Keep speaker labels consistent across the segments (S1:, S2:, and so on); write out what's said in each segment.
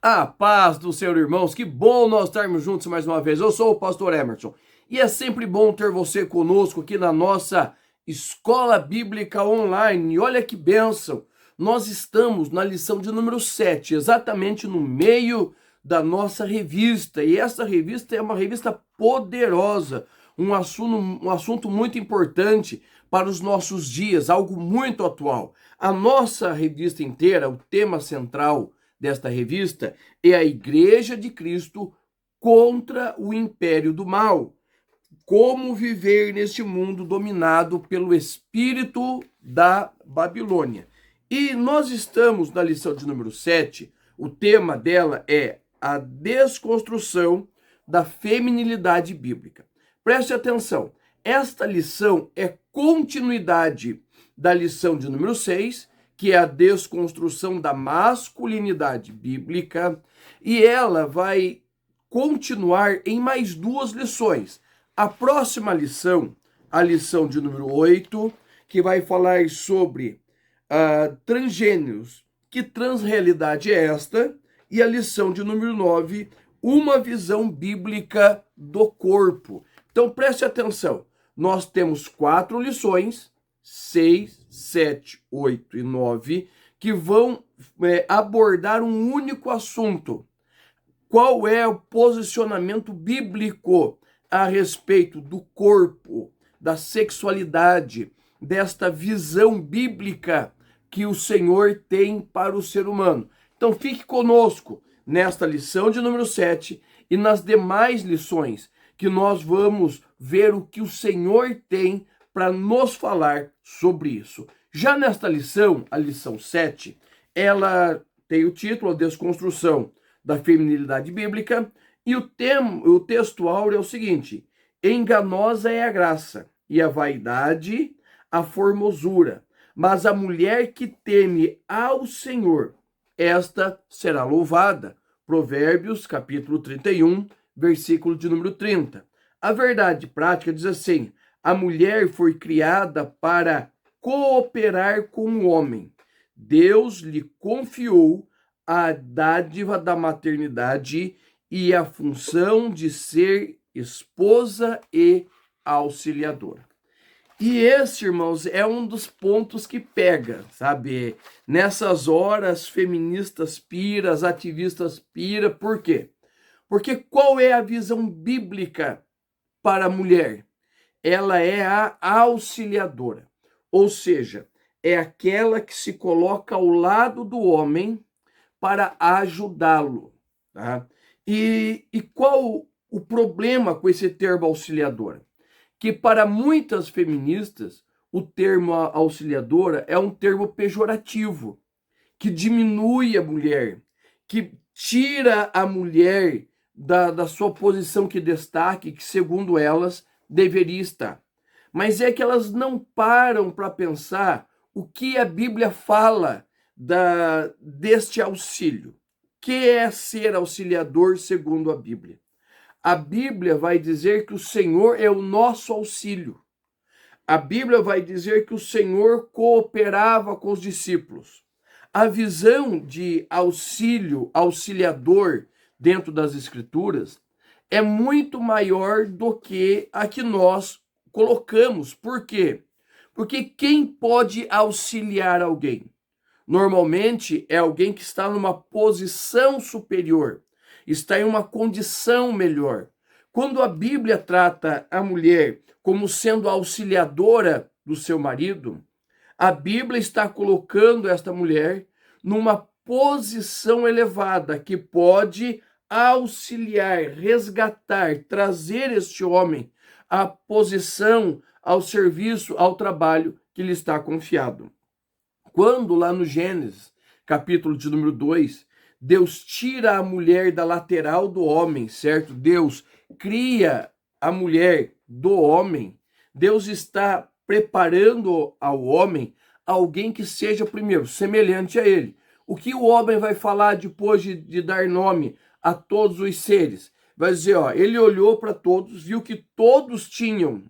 S1: A paz do Senhor, irmãos, que bom nós estarmos juntos mais uma vez. Eu sou o pastor Emerson e é sempre bom ter você conosco aqui na nossa Escola Bíblica Online. E olha que bênção, nós estamos na lição de número 7, exatamente no meio da nossa revista. E essa revista é uma revista poderosa, um assunto muito importante para os nossos dias, algo muito atual. A nossa revista inteira, o tema central desta revista é a Igreja de Cristo contra o império do mal. Como viver neste mundo dominado pelo espírito da Babilônia. E nós estamos na lição de número 7, o tema dela é a desconstrução da feminilidade bíblica. Preste atenção, esta lição é continuidade da lição de número 6, que é a desconstrução da masculinidade bíblica, e ela vai continuar em mais duas lições. A próxima lição, a lição de número 8, que vai falar sobre transgêneros. Que transrealidade é esta? E a lição de número 9, uma visão bíblica do corpo. Então preste atenção, nós temos 4 lições, 6, 7, 8 e 9, que vão abordar um único assunto. Qual é o posicionamento bíblico a respeito do corpo, da sexualidade, desta visão bíblica que o Senhor tem para o ser humano? Então fique conosco nesta lição de número 7 e nas demais lições, que nós vamos ver o que o Senhor tem para nos falar sobre isso. Já nesta lição, a lição 7, ela tem o título, a desconstrução da feminilidade bíblica, e o texto áureo é o seguinte: enganosa é a graça, e a vaidade, a formosura, mas a mulher que teme ao Senhor, esta será louvada. Provérbios, capítulo 31, versículo de número 30. A verdade prática diz assim: a mulher foi criada para cooperar com o homem. Deus lhe confiou a dádiva da maternidade e a função de ser esposa e auxiliadora. E esse, irmãos, é um dos pontos que pega, sabe? Nessas horas, feministas pira, as ativistas pira. Por quê? Porque qual é a visão bíblica para a mulher? Ela é a auxiliadora, ou seja, é aquela que se coloca ao lado do homem para ajudá-lo. Tá? E qual o problema com esse termo auxiliadora? Que para muitas feministas, o termo auxiliadora é um termo pejorativo, que diminui a mulher, que tira a mulher da sua posição que destaque, que segundo elas deveria estar. Mas é que elas não param para pensar o que a Bíblia fala deste auxílio. Que é ser auxiliador segundo a Bíblia? A Bíblia vai dizer que o Senhor é o nosso auxílio. A Bíblia vai dizer que o Senhor cooperava com os discípulos. A visão de auxílio, auxiliador dentro das Escrituras é muito maior do que a que nós colocamos. Por quê? Porque quem pode auxiliar alguém? Normalmente é alguém que está numa posição superior, está em uma condição melhor. Quando a Bíblia trata a mulher como sendo auxiliadora do seu marido, a Bíblia está colocando esta mulher numa posição elevada que pode auxiliar, resgatar, trazer este homem à posição, ao serviço, ao trabalho que lhe está confiado. Quando lá no Gênesis, capítulo de número 2, Deus tira a mulher da lateral do homem, certo? Deus cria a mulher do homem. Deus está preparando ao homem alguém que seja, primeiro, semelhante a ele. O que o homem vai falar depois de dar nome a todos os seres? Vai dizer, ó, ele olhou para todos, viu que todos tinham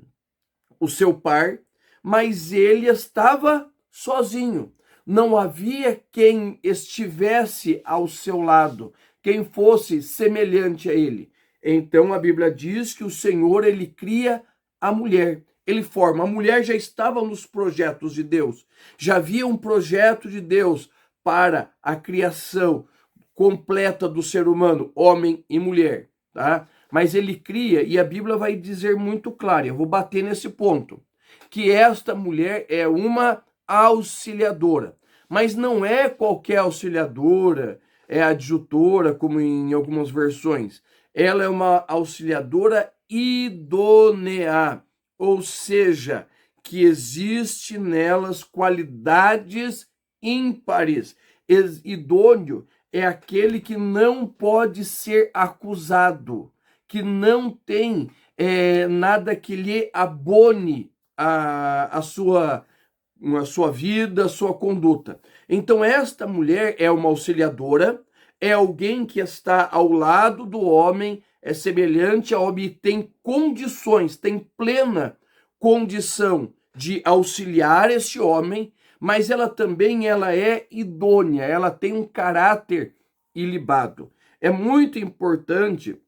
S1: o seu par, mas ele estava sozinho. Não havia quem estivesse ao seu lado, quem fosse semelhante a ele. Então a Bíblia diz que o Senhor, ele cria a mulher, ele forma. A mulher já estava nos projetos de Deus, já havia um projeto de Deus para a criação completa do ser humano, homem e mulher, tá? Mas ele cria, e a Bíblia vai dizer muito claro, eu vou bater nesse ponto, que esta mulher é uma auxiliadora, mas não é qualquer auxiliadora, é adjutora, como em algumas versões. Ela é uma auxiliadora idônea, ou seja, que existe nelas qualidades ímpares. Idôneo é aquele que não pode ser acusado, que não tem nada que lhe abone a sua vida, a sua conduta. Então esta mulher é uma auxiliadora, é alguém que está ao lado do homem, é semelhante ao homem e tem condições, tem plena condição de auxiliar esse homem, mas ela também é idônea, ela tem um caráter ilibado. É muito importante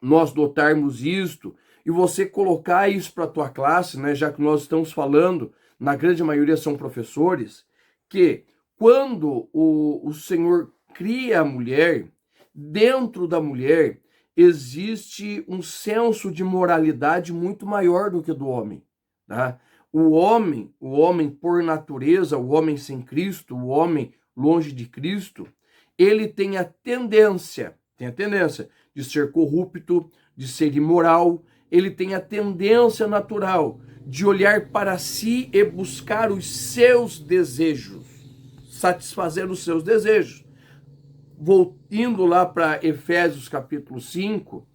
S1: nós notarmos isto e você colocar isso para a tua classe, né, já que nós estamos falando, na grande maioria são professores, que quando o Senhor cria a mulher, dentro da mulher existe um senso de moralidade muito maior do que o do homem, tá? O homem por natureza, o homem sem Cristo, o homem longe de Cristo, ele tem a tendência de ser corrupto, de ser imoral, ele tem a tendência natural de olhar para si e buscar os seus desejos, satisfazer os seus desejos. Indo lá para Efésios capítulo 5,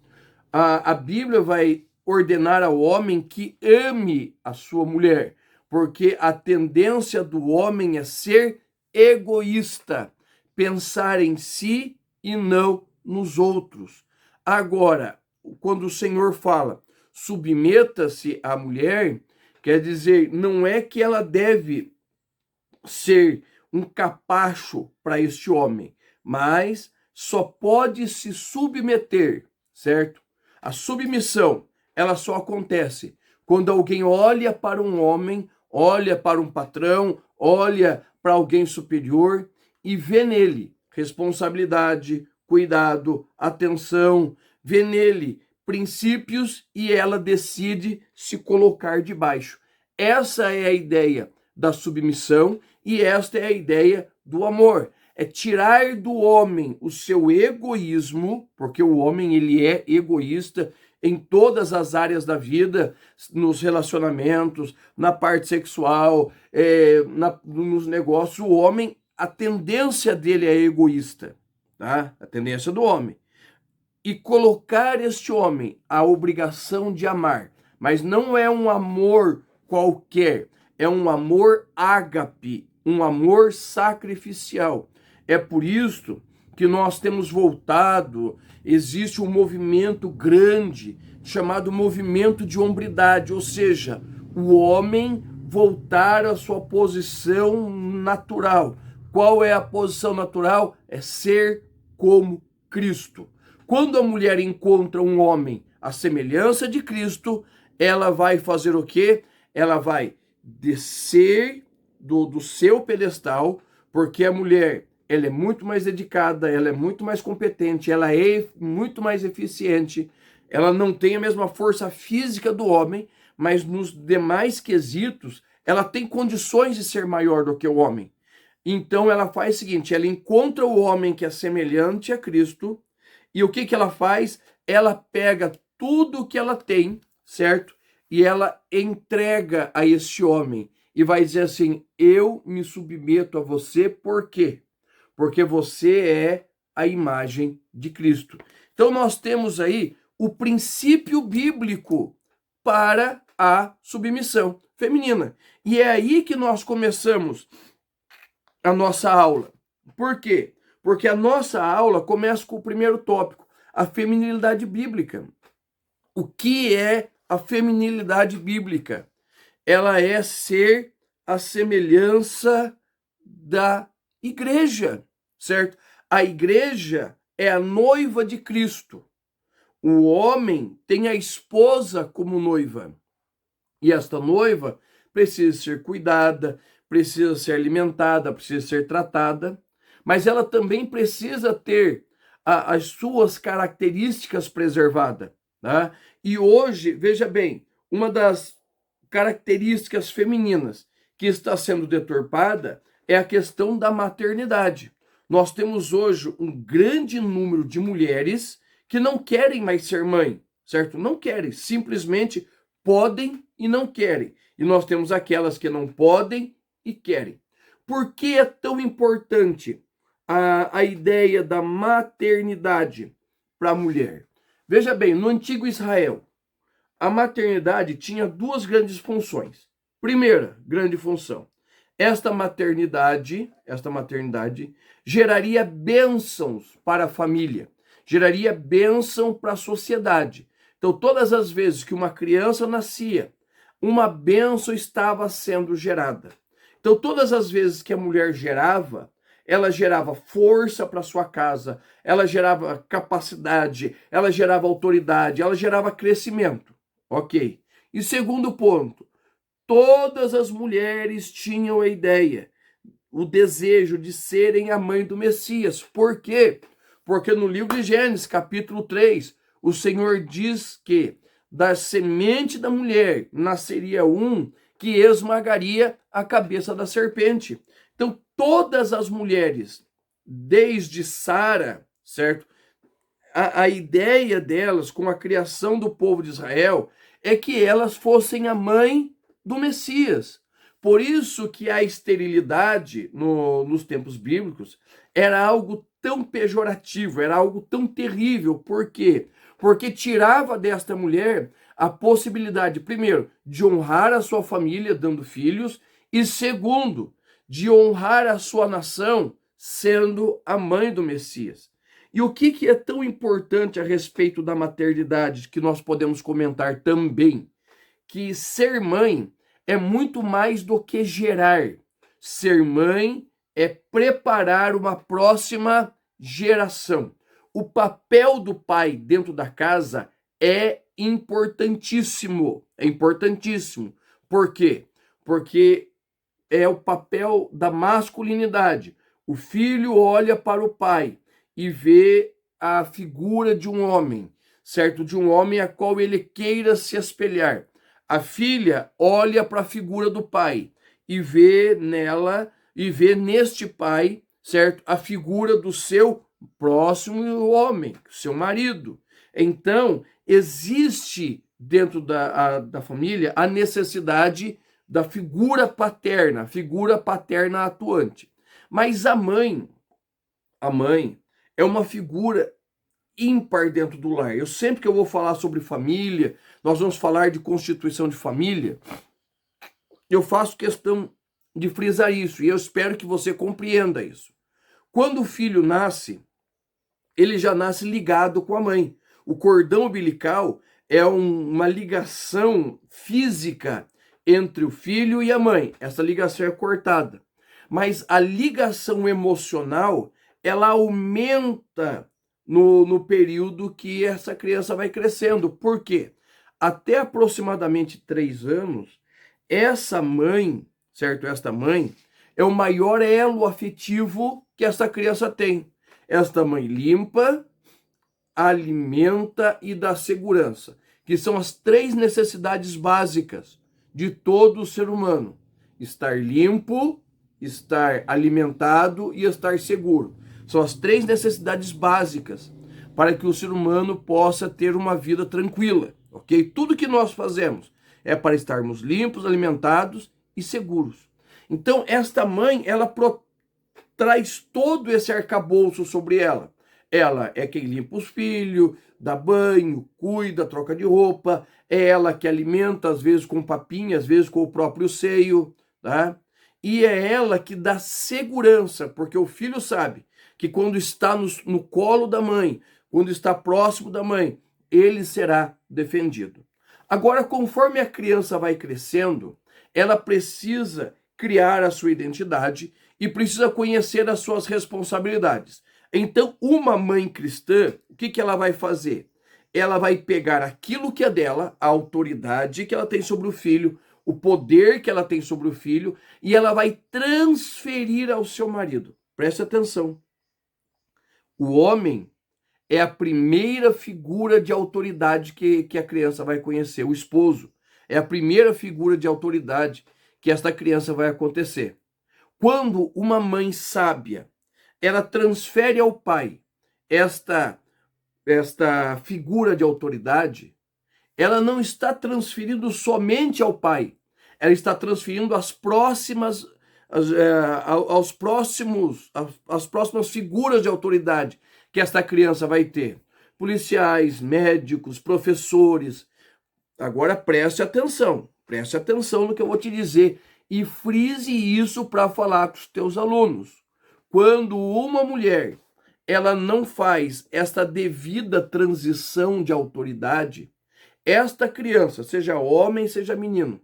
S1: a Bíblia vai ordenar ao homem que ame a sua mulher, porque a tendência do homem é ser egoísta, pensar em si e não nos outros. Agora, quando o Senhor fala, submeta-se à mulher, quer dizer, não é que ela deve ser um capacho para este homem, mas só pode se submeter, certo? A submissão, ela só acontece quando alguém olha para um homem, olha para um patrão, olha para alguém superior e vê nele responsabilidade, cuidado, atenção, vê nele princípios e ela decide se colocar debaixo. Essa é a ideia da submissão e esta é a ideia do amor. É tirar do homem o seu egoísmo, porque o homem ele é egoísta em todas as áreas da vida, nos relacionamentos, na parte sexual, nos negócios. O homem, a tendência dele é egoísta, tá? A tendência do homem. E colocar este homem a obrigação de amar, mas não é um amor qualquer, é um amor ágape, um amor sacrificial. É por isso que nós temos voltado, existe um movimento grande chamado movimento de hombridade, ou seja, o homem voltar à sua posição natural. Qual é a posição natural? É ser como Cristo. Quando a mulher encontra um homem à semelhança de Cristo, ela vai fazer o quê? Ela vai descer do seu pedestal, porque a mulher ela é muito mais dedicada, ela é muito mais competente, ela é muito mais eficiente, ela não tem a mesma força física do homem, mas nos demais quesitos, ela tem condições de ser maior do que o homem. Então ela faz o seguinte, ela encontra o homem que é semelhante a Cristo, e o que ela faz? Ela pega tudo que ela tem, certo? E ela entrega a esse homem, e vai dizer assim, eu me submeto a você, por quê? Porque você é a imagem de Cristo. Então nós temos aí o princípio bíblico para a submissão feminina. E é aí que nós começamos a nossa aula. Por quê? Porque a nossa aula começa com o primeiro tópico, a feminilidade bíblica. O que é a feminilidade bíblica? Ela é ser a semelhança da igreja, certo? A igreja é a noiva de Cristo. O homem tem a esposa como noiva. E esta noiva precisa ser cuidada, precisa ser alimentada, precisa ser tratada, mas ela também precisa ter as suas características preservadas. Tá? E hoje, veja bem, uma das características femininas que está sendo deturpada é a questão da maternidade. Nós temos hoje um grande número de mulheres que não querem mais ser mãe, certo? Não querem, simplesmente podem e não querem. E nós temos aquelas que não podem e querem. Por que é tão importante a ideia da maternidade para a mulher? Veja bem, no antigo Israel, a maternidade tinha duas grandes funções. Primeira grande função, esta maternidade geraria bênçãos para a família, geraria bênção para a sociedade. Então, todas as vezes que uma criança nascia, uma bênção estava sendo gerada. Então, todas as vezes que a mulher gerava, ela gerava força para sua casa, ela gerava capacidade, ela gerava autoridade, ela gerava crescimento. Ok. E segundo ponto, todas as mulheres tinham a ideia, o desejo de serem a mãe do Messias. Por quê? Porque no livro de Gênesis, capítulo 3, o Senhor diz que da semente da mulher nasceria um que esmagaria a cabeça da serpente. Então, todas as mulheres, desde Sara, certo? A ideia delas com a criação do povo de Israel é que elas fossem a mãe do Messias. Por isso que a esterilidade nos tempos bíblicos era algo tão pejorativo, era algo tão terrível. Por quê? Porque tirava desta mulher a possibilidade, primeiro, de honrar a sua família dando filhos, e segundo, de honrar a sua nação sendo a mãe do Messias. E o que é tão importante a respeito da maternidade que nós podemos comentar também? Que ser mãe é muito mais do que gerar. Ser mãe é preparar uma próxima geração. O papel do pai dentro da casa é importantíssimo. É importantíssimo. Por quê? Porque é o papel da masculinidade. O filho olha para o pai e vê a figura de um homem, certo? De um homem a qual ele queira se espelhar. A filha olha para a figura do pai e vê nela, e vê neste pai, certo? A figura do seu próximo homem, seu marido. Então, existe dentro da família a necessidade da figura paterna atuante. Mas a mãe é uma figura ímpar dentro do lar. Eu sempre que eu vou falar sobre família, nós vamos falar de constituição de família, eu faço questão de frisar isso, e eu espero que você compreenda isso. Quando o filho nasce, ele já nasce ligado com a mãe. O cordão umbilical é uma ligação física entre o filho e a mãe. Essa ligação é cortada. Mas a ligação emocional, ela aumenta no período que essa criança vai crescendo. Por quê? Até aproximadamente 3 anos, essa mãe, certo? Esta mãe é o maior elo afetivo que essa criança tem. Esta mãe limpa, alimenta e dá segurança, que são as 3 necessidades básicas de todo ser humano: estar limpo, estar alimentado e estar seguro. São as 3 necessidades básicas para que o ser humano possa ter uma vida tranquila, ok? Tudo que nós fazemos é para estarmos limpos, alimentados e seguros. Então, esta mãe, ela traz todo esse arcabouço sobre ela. Ela é quem limpa os filhos, dá banho, cuida, troca de roupa. É ela que alimenta, às vezes com papinha, às vezes com o próprio seio, tá? E é ela que dá segurança, porque o filho sabe que quando está no colo da mãe, quando está próximo da mãe, ele será defendido. Agora, conforme a criança vai crescendo, ela precisa criar a sua identidade e precisa conhecer as suas responsabilidades. Então, uma mãe cristã, o que que ela vai fazer? Ela vai pegar aquilo que é dela, a autoridade que ela tem sobre o filho, o poder que ela tem sobre o filho, e ela vai transferir ao seu marido. Preste atenção. O homem é a primeira figura de autoridade que a criança vai conhecer. O esposo é a primeira figura de autoridade que esta criança vai acontecer. Quando uma mãe sábia, ela transfere ao pai esta figura de autoridade, ela não está transferindo somente ao pai, ela está transferindo às próximas as próximas figuras de autoridade que esta criança vai ter. Policiais, médicos, professores. Agora preste atenção no que eu vou te dizer e frise isso para falar com os teus alunos. Quando uma mulher ela não faz esta devida transição de autoridade, esta criança, seja homem, seja menino,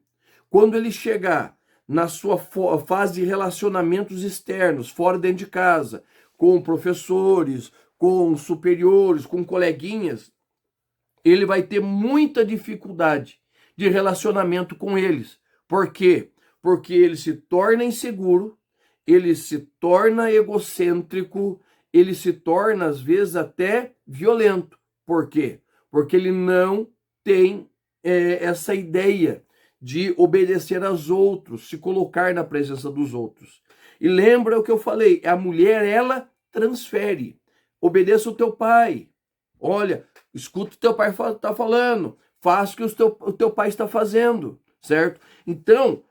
S1: quando ele chegar na sua fase de relacionamentos externos, fora dentro de casa, com professores, com superiores, com coleguinhas, ele vai ter muita dificuldade de relacionamento com eles. Por quê? Porque ele se torna inseguro, ele se torna egocêntrico, ele se torna, às vezes, até violento. Por quê? Porque ele não tem essa ideia de obedecer aos outros, se colocar na presença dos outros. E lembra o que eu falei, a mulher, ela transfere. Obedeça o teu pai. Olha, escuta o teu pai está falando, faça o que o teu pai está fazendo, certo? Então,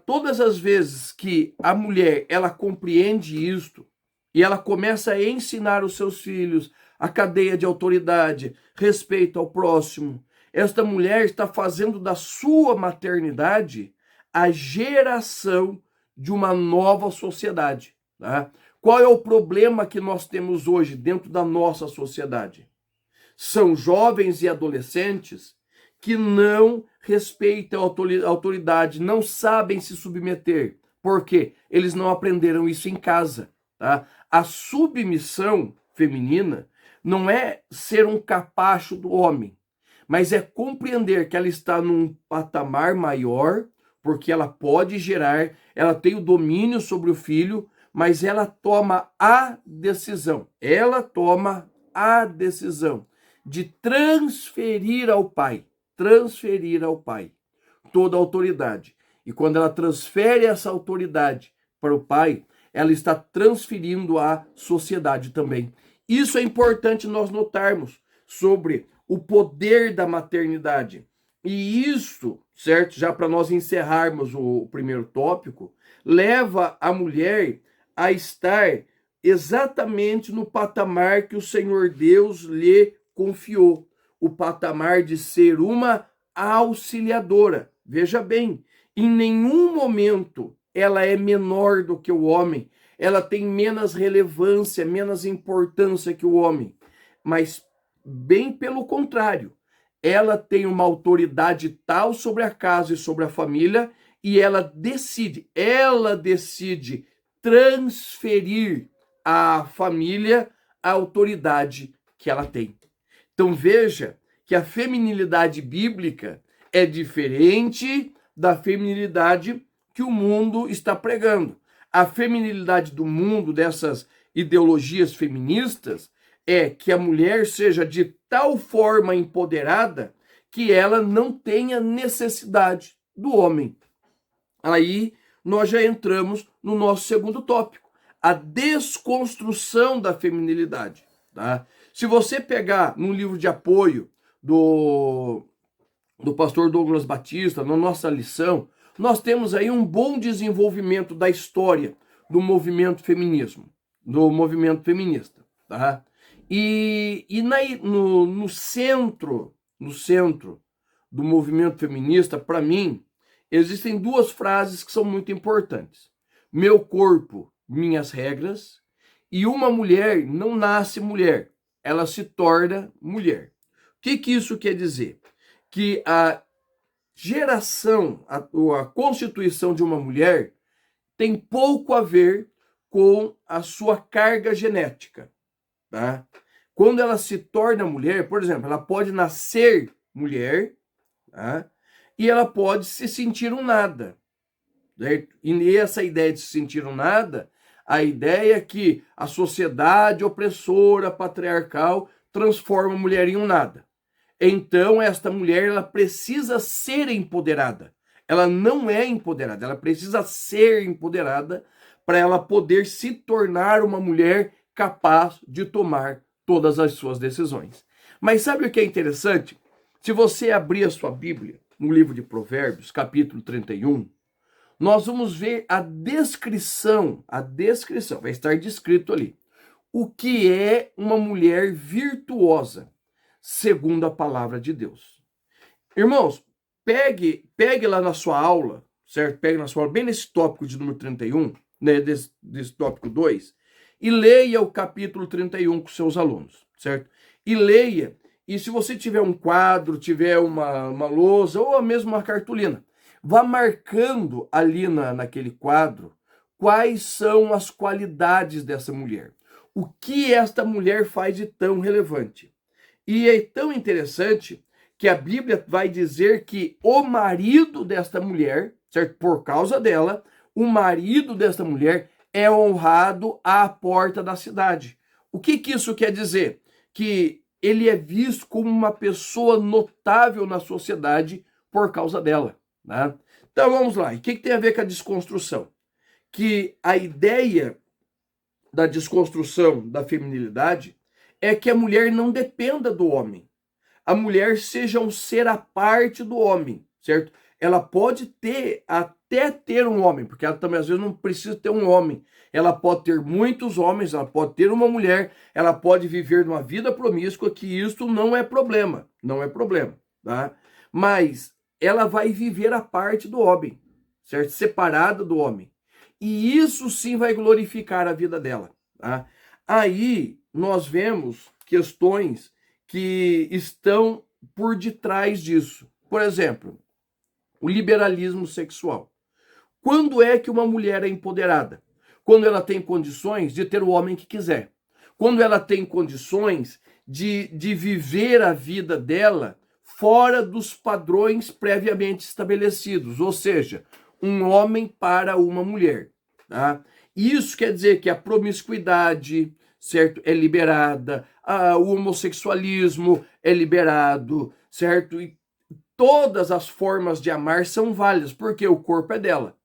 S1: todas as vezes que a mulher, ela compreende isto, e ela começa a ensinar os seus filhos a cadeia de autoridade, respeito ao próximo, esta mulher está fazendo da sua maternidade a geração de uma nova sociedade. Tá? Qual é o problema que nós temos hoje dentro da nossa sociedade? São jovens e adolescentes que não respeitam a autoridade, não sabem se submeter. Por quê? Eles não aprenderam isso em casa. Tá? A submissão feminina não é ser um capacho do homem, mas é compreender que ela está num patamar maior, porque ela pode gerar, ela tem o domínio sobre o filho, mas ela toma a decisão. Ela toma a decisão de transferir ao pai toda a autoridade. E quando ela transfere essa autoridade para o pai, ela está transferindo à sociedade também. Isso é importante nós notarmos sobre o poder da maternidade. E isso, certo? Já para nós encerrarmos o primeiro tópico, leva a mulher a estar exatamente no patamar que o Senhor Deus lhe confiou, o patamar de ser uma auxiliadora. Veja bem, em nenhum momento ela é menor do que o homem, ela tem menos relevância, menos importância que o homem, mas bem pelo contrário, ela tem uma autoridade tal sobre a casa e sobre a família, e ela decide transferir à família a autoridade que ela tem. Então veja que a feminilidade bíblica é diferente da feminilidade que o mundo está pregando. A feminilidade do mundo, dessas ideologias feministas, é que a mulher seja de tal forma empoderada que ela não tenha necessidade do homem. Aí nós já entramos no nosso segundo tópico, a desconstrução da feminilidade. Tá? Se você pegar no livro de apoio do pastor Douglas Batista, na nossa lição, nós temos aí um bom desenvolvimento da história do movimento feminismo, do movimento feminista. Tá? E no centro do movimento feminista, para mim, existem duas frases que são muito importantes. Meu corpo, minhas regras, e uma mulher não nasce mulher, ela se torna mulher. O que isso quer dizer? Que a geração, a constituição de uma mulher tem pouco a ver com a sua carga genética. tá? Quando ela se torna mulher, por exemplo, ela pode nascer mulher, tá? E ela pode se sentir um nada, certo? E essa ideia de se sentir um nada, a ideia é que a sociedade opressora, patriarcal, transforma a mulher em um nada. Então, esta mulher, ela precisa ser empoderada. Ela não é empoderada, ela precisa ser empoderada para ela poder se tornar uma mulher capaz de tomar todas as suas decisões. Mas sabe o que é interessante? Se você abrir a sua Bíblia, no livro de Provérbios, capítulo 31, nós vamos ver a descrição, vai estar descrito ali, o que é uma mulher virtuosa, segundo a palavra de Deus. Irmãos, pegue lá na sua aula, certo? Pegue na sua aula, bem nesse tópico de número 31, né, desse tópico 2, e leia o capítulo 31 com seus alunos, certo? E leia, e se você tiver um quadro, tiver uma lousa, ou mesmo uma cartolina, vá marcando ali naquele quadro quais são as qualidades dessa mulher. O que esta mulher faz de tão relevante. E é tão interessante que a Bíblia vai dizer que o marido desta mulher, certo? Por causa dela, o marido desta mulher é honrado à porta da cidade. O que isso quer dizer? Que ele é visto como uma pessoa notável na sociedade por causa dela, né? Então vamos lá. E o que tem a ver com a desconstrução? Que a ideia da desconstrução da feminilidade é que a mulher não dependa do homem. A mulher seja um ser à parte do homem, certo? Ela pode até ter um homem, porque ela também às vezes não precisa ter um homem. Ela pode ter muitos homens, ela pode ter uma mulher, ela pode viver numa vida promíscua, que isto não é problema, tá? Mas ela vai viver à parte do homem, certo? Separada do homem. E isso sim vai glorificar a vida dela, tá? Aí nós vemos questões que estão por detrás disso. Por exemplo, o liberalismo sexual. Quando é que uma mulher é empoderada? Quando ela tem condições de ter o homem que quiser. Quando ela tem condições de viver a vida dela fora dos padrões previamente estabelecidos. Ou seja, um homem para uma mulher. Tá? Isso quer dizer que a promiscuidade, certo, é liberada, o homossexualismo é liberado, certo? E todas as formas de amar são válidas, porque o corpo é dela,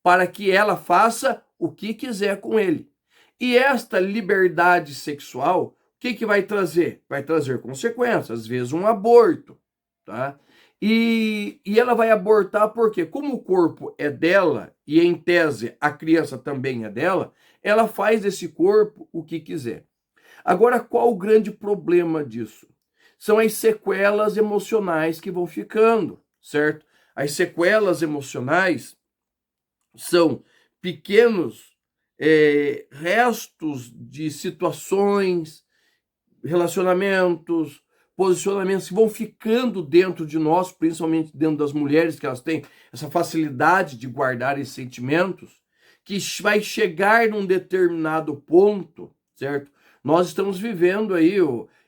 S1: para que ela faça o que quiser com ele. E esta liberdade sexual, o que vai trazer? Vai trazer consequências, às vezes um aborto, tá? E ela vai abortar porque, como o corpo é dela, e em tese a criança também é dela, ela faz desse corpo o que quiser. Agora, qual o grande problema disso? São as sequelas emocionais que vão ficando, certo? As sequelas emocionais são pequenos restos de situações, relacionamentos, posicionamentos que vão ficando dentro de nós, principalmente dentro das mulheres, que elas têm essa facilidade de guardar esses sentimentos, que vai chegar num determinado ponto, certo? Nós estamos vivendo aí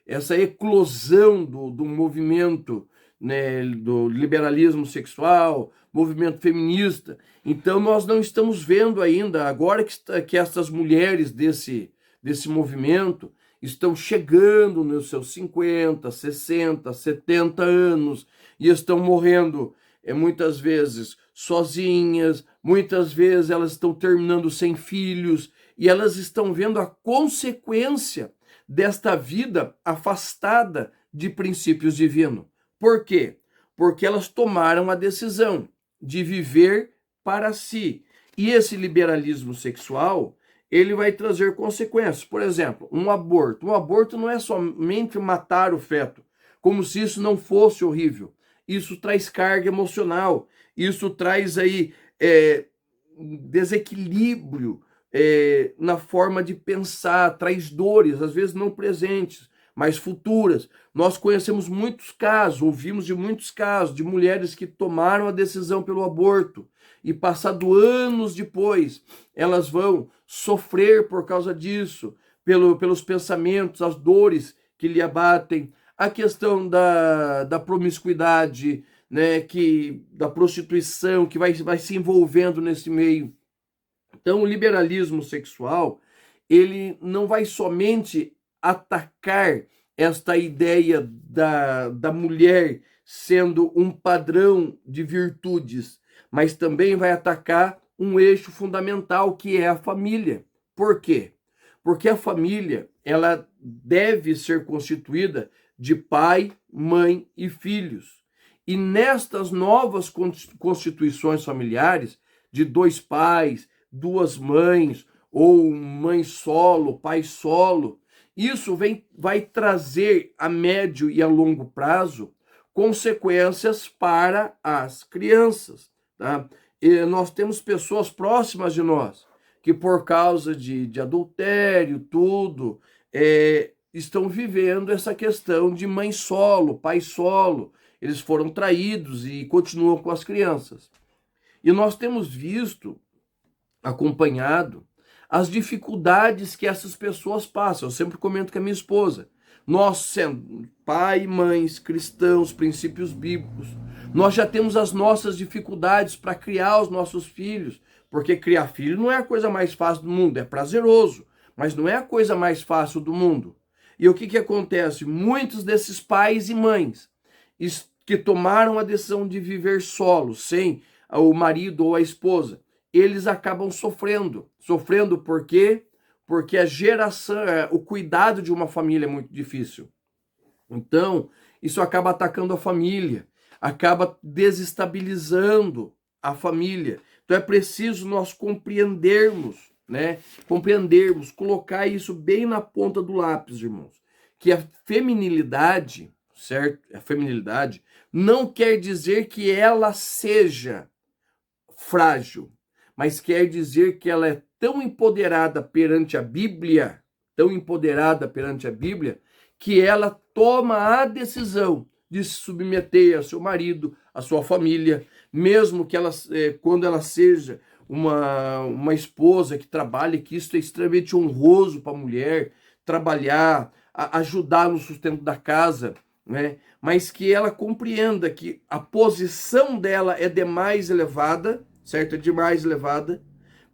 S1: essa eclosão do movimento, né, do liberalismo sexual, movimento feminista. Então nós não estamos vendo ainda, agora que essas mulheres desse movimento estão chegando nos seus 50, 60, 70 anos e estão morrendo muitas vezes sozinhas, muitas vezes elas estão terminando sem filhos e elas estão vendo a consequência desta vida afastada de princípios divinos. Por quê? Porque elas tomaram a decisão de viver para si. E esse liberalismo sexual, ele vai trazer consequências. Por exemplo, um aborto. Um aborto não é somente matar o feto, como se isso não fosse horrível. Isso traz carga emocional, isso traz aí desequilíbrio na forma de pensar, traz dores, às vezes não presentes, mas futuras. Nós conhecemos muitos casos, ouvimos de muitos casos de mulheres que tomaram a decisão pelo aborto e passado anos depois, elas vão sofrer por causa disso, pelos pensamentos, as dores que lhe abatem, a questão da promiscuidade, né, da prostituição, que vai se envolvendo nesse meio. Então, o liberalismo sexual, ele não vai somente atacar esta ideia da mulher sendo um padrão de virtudes, mas também vai atacar um eixo fundamental, que é a família. Por quê? Porque a família, ela deve ser constituída de pai, mãe e filhos. E nestas novas constituições familiares, de 2 pais, 2 mães, ou mãe solo, pai solo, isso vai trazer a médio e a longo prazo consequências para as crianças, tá? E nós temos pessoas próximas de nós que, por causa de adultério, tudo, estão vivendo essa questão de mãe solo, pai solo. Eles foram traídos e continuam com as crianças. E nós temos visto, acompanhado, as dificuldades que essas pessoas passam. Eu sempre comento com a minha esposa. Nós, sendo pai e mães cristãos, princípios bíblicos, nós já temos as nossas dificuldades para criar os nossos filhos, porque criar filho não é a coisa mais fácil do mundo, é prazeroso, mas não é a coisa mais fácil do mundo. E o que acontece? Muitos desses pais e mães que tomaram a decisão de viver solos, sem o marido ou a esposa, eles acabam sofrendo. Sofrendo por quê? Porque a geração, o cuidado de uma família é muito difícil. Então, isso acaba atacando a família, acaba desestabilizando a família. Então é preciso nós compreendermos, né? Compreendermos, colocar isso bem na ponta do lápis, irmãos. Que a feminilidade, certo? A feminilidade não quer dizer que ela seja frágil, mas quer dizer que ela é tão empoderada perante a Bíblia, que ela toma a decisão de se submeter ao seu marido, à sua família, mesmo que ela, quando ela seja uma esposa que trabalhe, que isso é extremamente honroso para a mulher, trabalhar, ajudar no sustento da casa, né? Mas que ela compreenda que a posição dela é demais elevada, certo? É demais elevada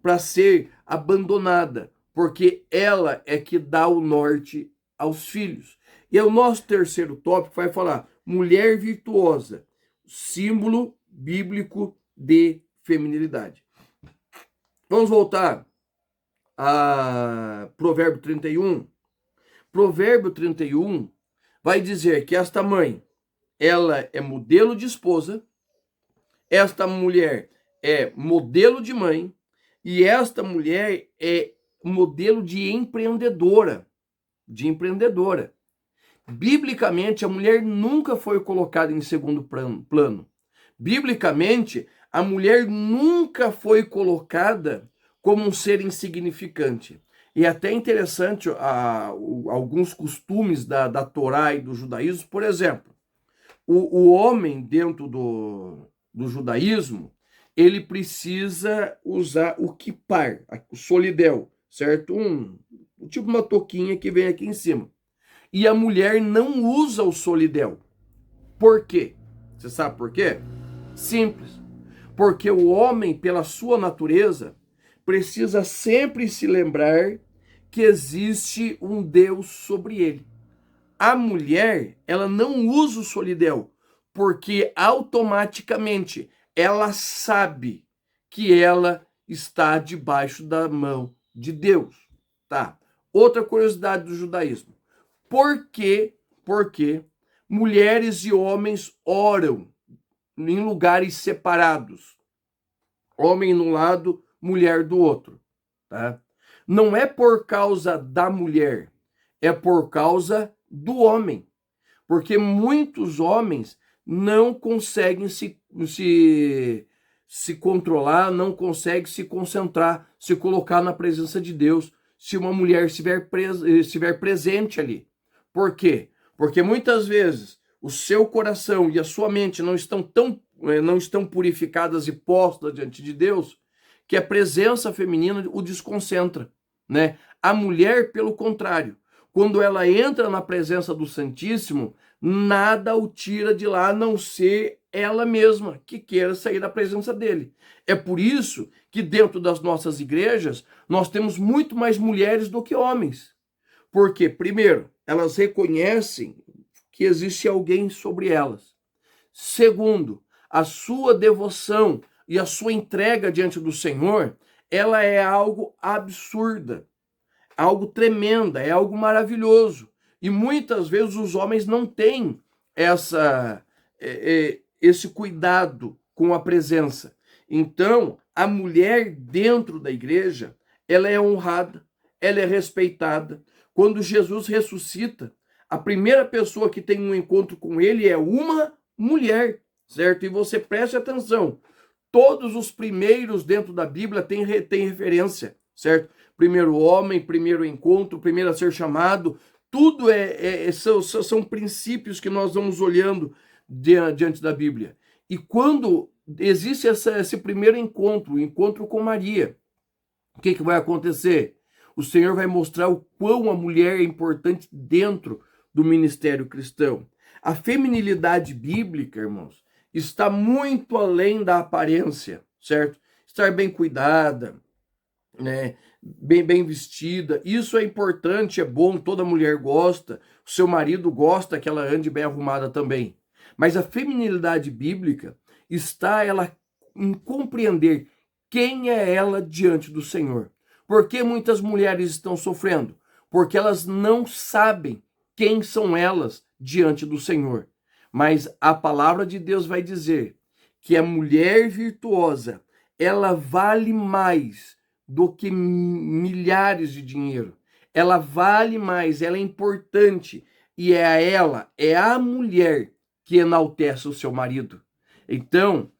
S1: para ser abandonada, porque ela é que dá o norte aos filhos. E o nosso terceiro tópico vai falar mulher virtuosa, símbolo bíblico de feminilidade. Vamos voltar a Provérbio 31. Provérbio 31 vai dizer que esta mãe, ela é modelo de esposa, esta mulher é modelo de mãe, e esta mulher é modelo de empreendedora. Biblicamente, a mulher nunca foi colocada em segundo plano. Biblicamente, a mulher nunca foi colocada como um ser insignificante. E é até interessante alguns costumes da Torá e do judaísmo. Por exemplo, o homem dentro do judaísmo, ele precisa usar o kipar, o solidel, certo? Tipo uma touquinha que vem aqui em cima. E a mulher não usa o solidel. Por quê? Você sabe por quê? Simples. Porque o homem, pela sua natureza, precisa sempre se lembrar que existe um Deus sobre ele. A mulher, ela não usa o solidel, porque automaticamente ela sabe que ela está debaixo da mão de Deus, tá? Outra curiosidade do judaísmo. Por que mulheres e homens oram em lugares separados? Homem de um lado, mulher do outro, tá? Não é por causa da mulher, é por causa do homem. Porque muitos homens não conseguem se controlar, não conseguem se concentrar, se colocar na presença de Deus, se uma mulher estiver presente ali. Por quê? Porque muitas vezes o seu coração e a sua mente não estão purificadas e postas diante de Deus, que a presença feminina o desconcentra, né? A mulher, pelo contrário, quando ela entra na presença do Santíssimo, nada o tira de lá a não ser ela mesma que queira sair da presença dele. É por isso que dentro das nossas igrejas nós temos muito mais mulheres do que homens. Porque, primeiro, elas reconhecem que existe alguém sobre elas. Segundo, a sua devoção e a sua entrega diante do Senhor, ela é algo absurda, algo tremenda, é algo maravilhoso. E muitas vezes os homens não têm esse cuidado com a presença. Então, a mulher dentro da igreja, ela é honrada, ela é respeitada. Quando Jesus ressuscita, a primeira pessoa que tem um encontro com ele é uma mulher, certo? E você preste atenção, todos os primeiros dentro da Bíblia têm referência, certo? Primeiro homem, primeiro encontro, primeiro a ser chamado, tudo são princípios que nós vamos olhando diante da Bíblia. E quando existe esse primeiro encontro, o encontro com Maria, o que vai acontecer? O Senhor vai mostrar o quão a mulher é importante dentro do ministério cristão. A feminilidade bíblica, irmãos, está muito além da aparência, certo? Estar bem cuidada, né? Bem vestida, isso é importante, é bom, toda mulher gosta, o seu marido gosta que ela ande bem arrumada também. Mas a feminilidade bíblica está ela em compreender quem é ela diante do Senhor. Por que muitas mulheres estão sofrendo? Porque elas não sabem quem são elas diante do Senhor. Mas a palavra de Deus vai dizer que a mulher virtuosa, ela vale mais do que milhares de dinheiro. Ela vale mais, ela é importante. E é a mulher que enaltece o seu marido. Então,